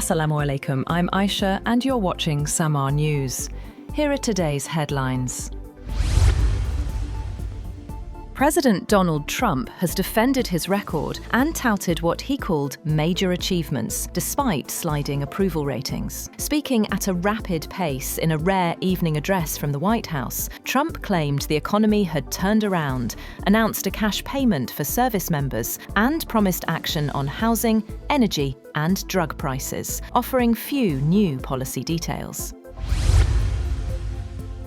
Assalamu alaikum, I'm Aisha and you're watching Samaa News. Here are today's headlines. President Donald Trump has defended his record and touted what he called major achievements, despite sliding approval ratings. Speaking at a rapid pace in a rare evening address from the White House, Trump claimed the economy had turned around, announced a cash payment for service members, and promised action on housing, energy, and drug prices, offering few new policy details.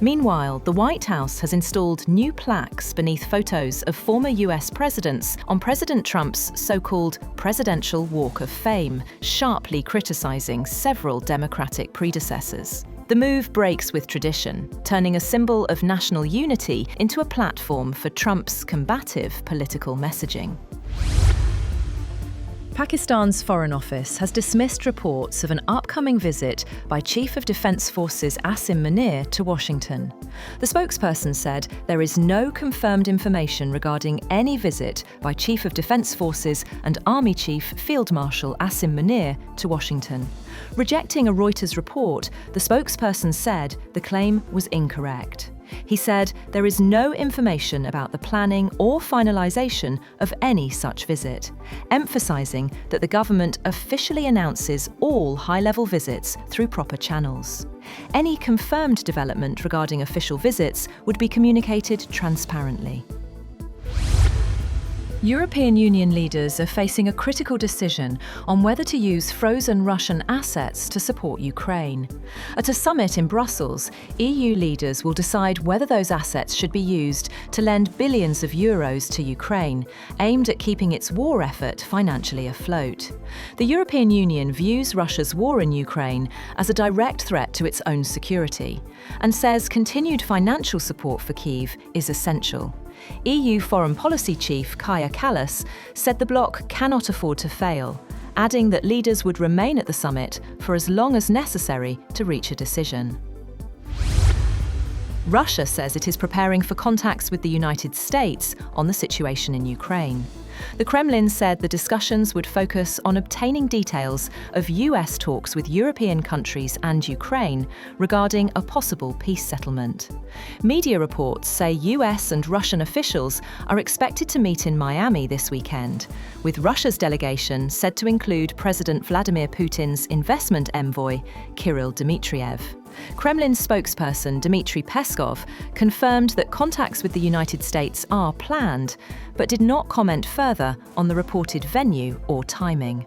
Meanwhile, the White House has installed new plaques beneath photos of former US presidents on President Trump's so-called Presidential Walk of Fame, sharply criticizing several Democratic predecessors. The move breaks with tradition, turning a symbol of national unity into a platform for Trump's combative political messaging. Pakistan's Foreign Office has dismissed reports of an upcoming visit by Chief of Defence Forces Asim Munir to Washington. The spokesperson said there is no confirmed information regarding any visit by Chief of Defence Forces and Army Chief Field Marshal Asim Munir to Washington. Rejecting a Reuters report, the spokesperson said the claim was incorrect. He said there is no information about the planning or finalisation of any such visit, emphasising that the government officially announces all high-level visits through proper channels. Any confirmed development regarding official visits would be communicated transparently. European Union leaders are facing a critical decision on whether to use frozen Russian assets to support Ukraine. At a summit in Brussels, EU leaders will decide whether those assets should be used to lend billions of euros to Ukraine, aimed at keeping its war effort financially afloat. The European Union views Russia's war in Ukraine as a direct threat to its own security, and says continued financial support for Kyiv is essential. EU Foreign Policy Chief Kaja Kallas said the bloc cannot afford to fail, adding that leaders would remain at the summit for as long as necessary to reach a decision. Russia says it is preparing for contacts with the United States on the situation in Ukraine. The Kremlin said the discussions would focus on obtaining details of US talks with European countries and Ukraine regarding a possible peace settlement. Media reports say US and Russian officials are expected to meet in Miami this weekend, with Russia's delegation said to include President Vladimir Putin's investment envoy, Kirill Dmitriev. Kremlin spokesperson Dmitry Peskov confirmed that contacts with the United States are planned, but did not comment further on the reported venue or timing.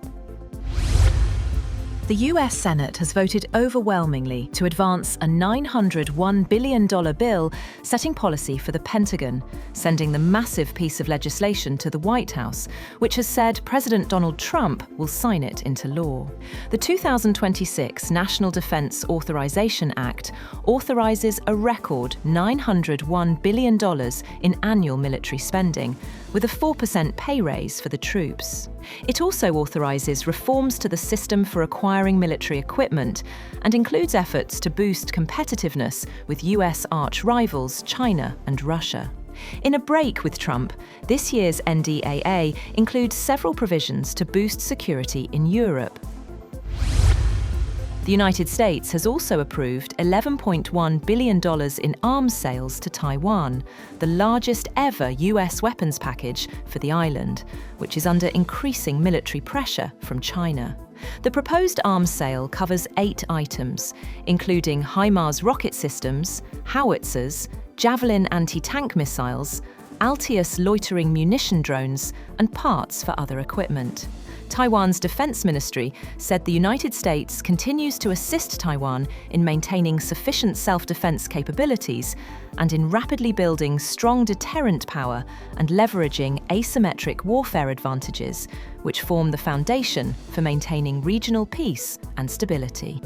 The US Senate has voted overwhelmingly to advance a $901 billion bill setting policy for the Pentagon, sending the massive piece of legislation to the White House, which has said President Donald Trump will sign it into law. The 2026 National Defense Authorization Act authorizes a record $901 billion in annual military spending, with a 4% pay raise for the troops. It also authorizes reforms to the system for acquiring military equipment and includes efforts to boost competitiveness with US arch-rivals China and Russia. In a break with Trump, this year's NDAA includes several provisions to boost security in Europe. The United States has also approved $11.1 billion in arms sales to Taiwan, the largest ever US weapons package for the island, which is under increasing military pressure from China. The proposed arms sale covers 8 items, including HIMARS rocket systems, howitzers, Javelin anti-tank missiles, Altius loitering munition drones, and parts for other equipment. Taiwan's defense ministry said the United States continues to assist Taiwan in maintaining sufficient self-defense capabilities and in rapidly building strong deterrent power and leveraging asymmetric warfare advantages, which form the foundation for maintaining regional peace and stability.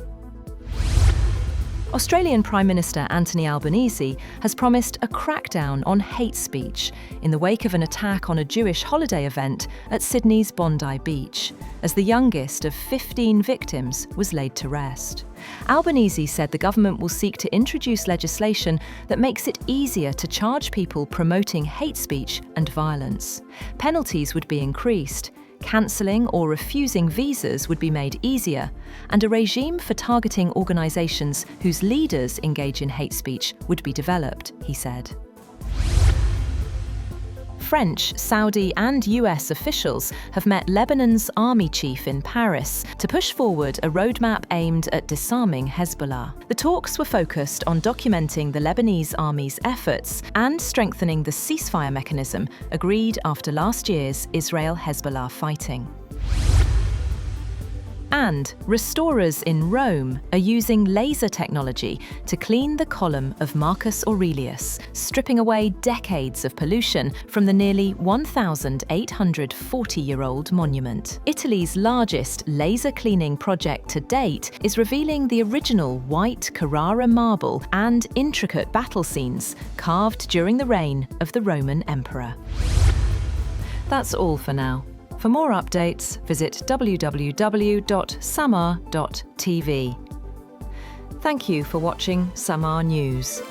Australian Prime Minister Anthony Albanese has promised a crackdown on hate speech in the wake of an attack on a Jewish holiday event at Sydney's Bondi Beach, as the youngest of 15 victims was laid to rest. Albanese said the government will seek to introduce legislation that makes it easier to charge people promoting hate speech and violence. Penalties would be increased, cancelling or refusing visas would be made easier, and a regime for targeting organisations whose leaders engage in hate speech would be developed, he said. French, Saudi and US officials have met Lebanon's army chief in Paris to push forward a roadmap aimed at disarming Hezbollah. The talks were focused on documenting the Lebanese army's efforts and strengthening the ceasefire mechanism agreed after last year's Israel-Hezbollah fighting. And restorers in Rome are using laser technology to clean the column of Marcus Aurelius, stripping away decades of pollution from the nearly 1,840-year-old monument. Italy's largest laser cleaning project to date is revealing the original white Carrara marble and intricate battle scenes carved during the reign of the Roman emperor. That's all for now. For more updates, visit www.samaa.tv. Thank you for watching Samaa News.